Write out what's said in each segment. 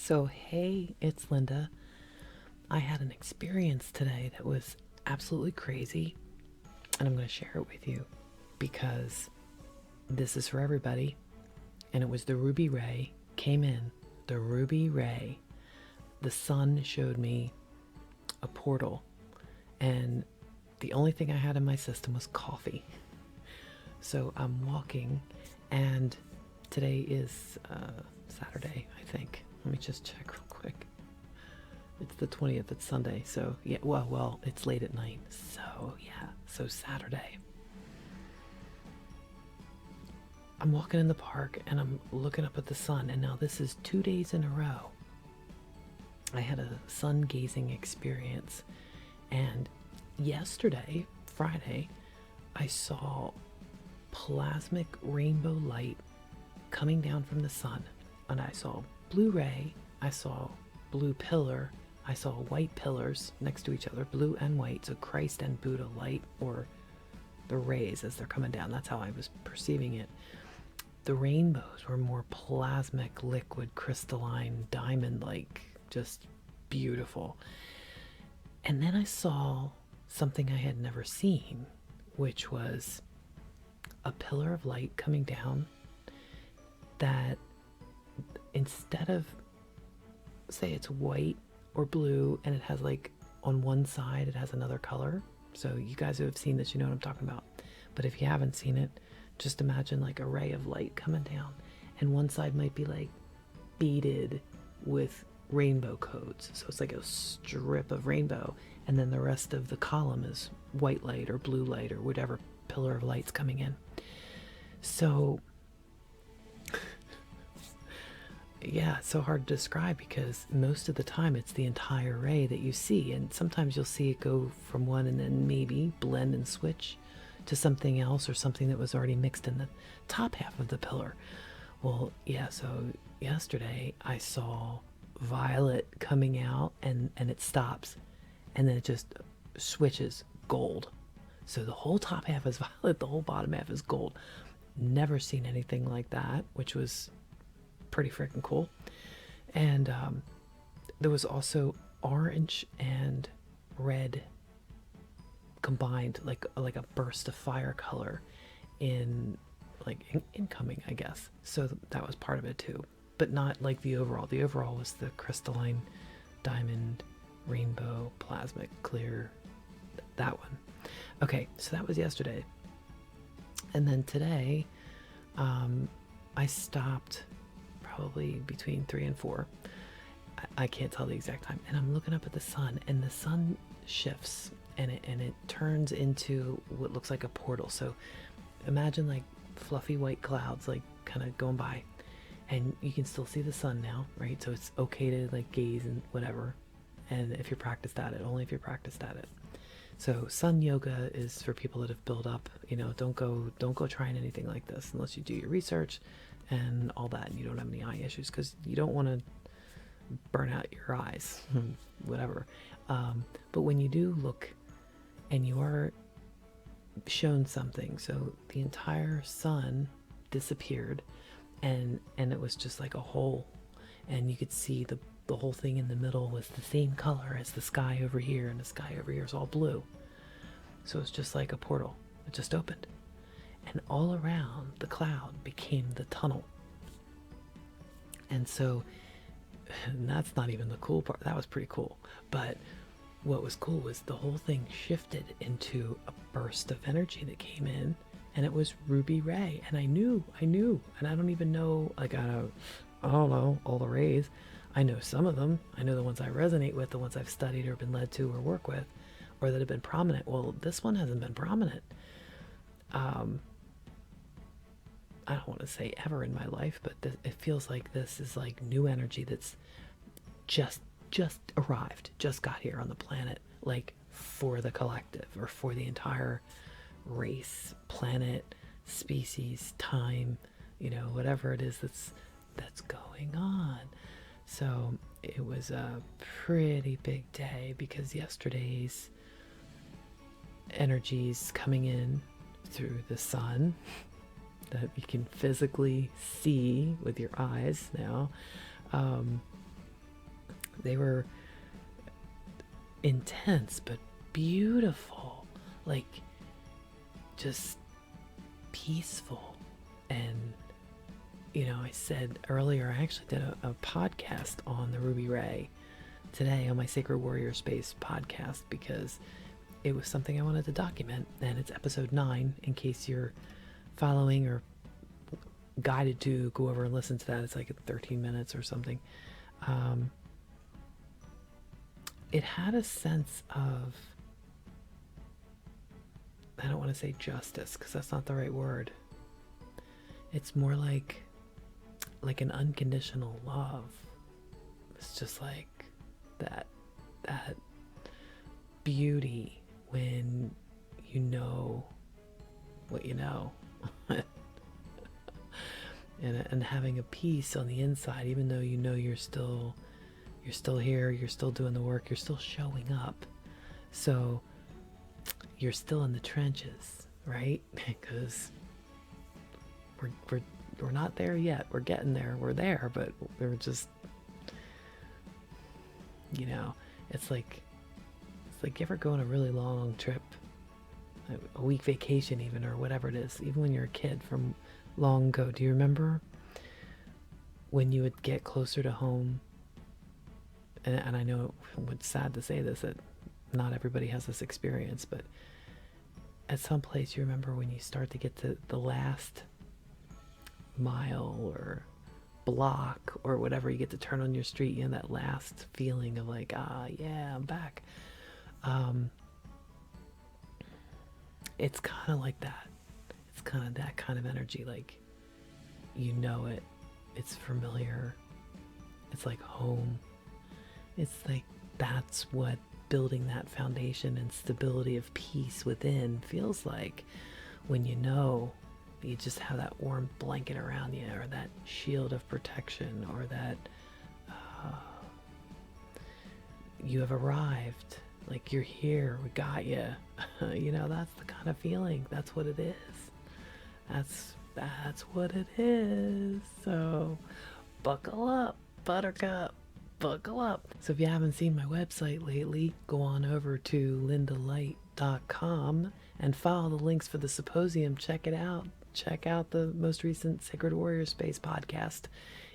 So, hey, it's Lynda. I had an experience today that was absolutely crazy, and I'm going to share it with you because this is for everybody. And it was the ruby ray came in. The ruby ray. The sun showed me a portal, and the only thing I had in my system was coffee. So I'm walking, and today is Saturday, I think. Let me just check real quick. It's the 20th, it's Sunday, so yeah, well, it's late at night, so yeah, so Saturday. I'm walking in the park and I'm looking up at the sun, and now this is 2 days in a row. I had a sun gazing experience, and yesterday, Friday, I saw plasmic rainbow light coming down from the sun, and I saw blue ray, I saw blue pillar, I saw white pillars next to each other, blue and white, so Christ and Buddha light, or the rays as they're coming down. That's how I was perceiving it. The rainbows were more plasmic, liquid, crystalline, diamond-like, just beautiful. And then I saw something I had never seen, which was a pillar of light coming down that instead of, say it's white or blue, and it has like on one side it has another color. So you guys who have seen this, you know what I'm talking about. But if you haven't seen it, just imagine like a ray of light coming down, and one side might be like beaded with rainbow codes. So it's like a strip of rainbow, and then the rest of the column is white light or blue light or whatever pillar of light's coming in. So yeah, it's so hard to describe because most of the time it's the entire ray that you see, and sometimes you'll see it go from one and then maybe blend and switch to something else, or something that was already mixed in the top half of the pillar. Well, yeah, so yesterday I saw violet coming out, and it stops, and then it just switches gold. So the whole top half is violet, the whole bottom half is gold. Never seen anything like that, which was pretty freaking cool. And there was also orange and red combined, like a burst of fire color in incoming, I guess. So that was part of it too, but not like the overall. The overall was the crystalline, diamond, rainbow, plasmic, clear, that one. Okay, so that was yesterday. And then today, I stopped probably between 3 and 4. I can't tell the exact time. And I'm looking up at the sun, and the sun shifts, and it turns into what looks like a portal. So imagine like fluffy white clouds like kind of going by, and you can still see the sun now, right? So it's okay to like gaze and whatever. And if you're practiced at it, only if you're practiced at it. So sun yoga is for people that have built up, don't go trying anything like this unless you do your research and all that, and you don't have any eye issues, because you don't want to burn out your eyes, whatever. But when you do look and you are shown something, so the entire sun disappeared, and it was just like a hole, and you could see the whole thing in the middle was the same color as the sky over here, and the sky over here is all blue. So it's just like a portal. It just opened, and all around the cloud became the tunnel. And so, and that's not even the cool part. That was pretty cool. But what was cool was the whole thing shifted into a burst of energy that came in, and it was ruby ray. And I knew, and I don't even know, like, I don't know all the rays. I know some of them. I know the ones I resonate with, the ones I've studied or been led to or work with, or that have been prominent. Well, this one hasn't been prominent. I don't want to say ever in my life, but it feels like this is like new energy that's just arrived, just got here on the planet, like for the collective, or for the entire race, planet, species, time, whatever it is that's going on. So it was a pretty big day, because yesterday's energies coming in through the sun that you can physically see with your eyes now, They were intense but beautiful, like just peaceful. And I said earlier, I actually did a podcast on the Ruby Ray today on my Sacred Warrior Space podcast, because it was something I wanted to document. And it's episode 9, in case you're following or guided to go over and listen to that. It's like 13 minutes or something. It had a sense of, I don't want to say justice, because that's not the right word. It's more like an unconditional love. It's just like that beauty when you know what you know. and having a peace on the inside, even though you're still here, you're still doing the work, you're still showing up. So you're still in the trenches, right? Because we're not there yet. We're getting there. We're there, but we're just, it's like you ever go on a really long trip, a week vacation even, or whatever it is, even when you're a kid from long ago. Do you remember when you would get closer to home? And I know it's sad to say this, that not everybody has this experience, but at some place, you remember when you start to get to the last mile or block or whatever, you get to turn on your street, that last feeling of like, yeah, I'm back. It's kind of like that. It's kind of that kind of energy, like, it, it's familiar, it's like home. It's like, that's what building that foundation and stability of peace within feels like, when you just have that warm blanket around you, or that shield of protection, or that you have arrived, like you're here, we got you. That's the kind of feeling. That's what it is. That's what it is. So buckle up, buttercup. Buckle up. So if you haven't seen my website lately, go on over to lindalight.com and follow the links for the symposium. Check it out. Check out the most recent Sacred Warrior Space podcast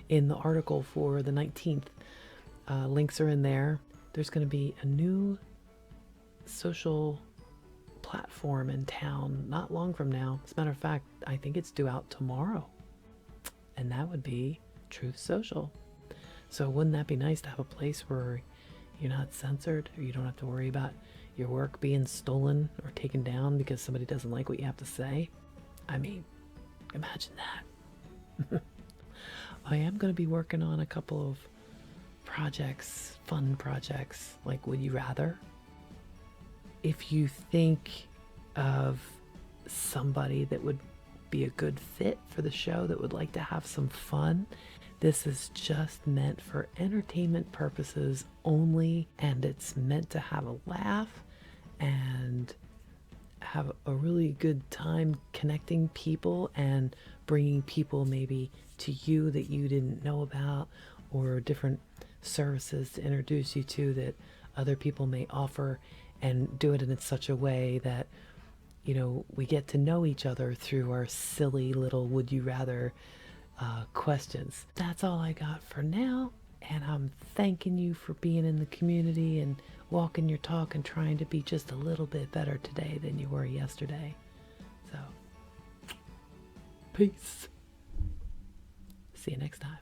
in the article for the 19th. Links are in there. There's going to be a new social platform in town not long from now. As a matter of fact, I think it's due out tomorrow. And that would be Truth Social. So wouldn't that be nice to have a place where you're not censored, or you don't have to worry about your work being stolen or taken down because somebody doesn't like what you have to say? I mean, imagine that. I am going to be working on a couple of projects, fun projects, like Would You Rather? If you think of somebody that would be a good fit for the show, that would like to have some fun, this is just meant for entertainment purposes only, and it's meant to have a laugh and have a really good time connecting people and bringing people maybe to you that you didn't know about, or different services to introduce you to that other people may offer, and do it in such a way that we get to know each other through our silly little would you rather questions. That's all I got for now, and I'm thanking you for being in the community and walking your talk and trying to be just a little bit better today than you were yesterday. So, peace. See you next time.